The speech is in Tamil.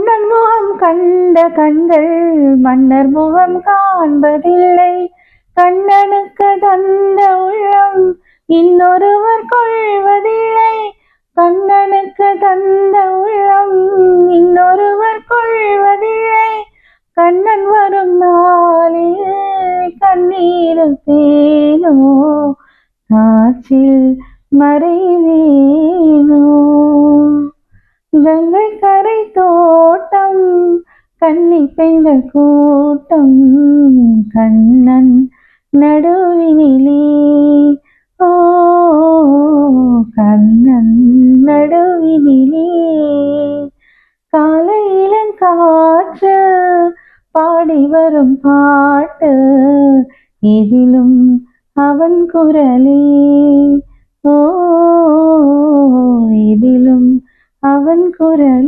கண்ணன் முகம் கண்ட கண்கள் மன்னர் முகம் காண்பதில்லை. கண்ணனுக்கு தந்த உள்ளம் இன்னொருவர் கொள்வதில்லை. கண்ணனுக்கு தந்த உள்ளம் இன்னொருவர் கொள்வதில்லை. கண்ணன் வரும் நாளில் கண்ணீரில் தேனோ காற்றில் மறைவேனோ. கங்கை கரை தோட்டம் கன்னி பெண்கள் கூட்டம் கண்ணன் நடுவினிலே. ஓ கண்ணன் நடுவினிலே. காலையிலங்காற்று பாடி வரும் பாட்டு எதிலும் அவன் குரலே. ஓ எதிலும் அவன் குரலே.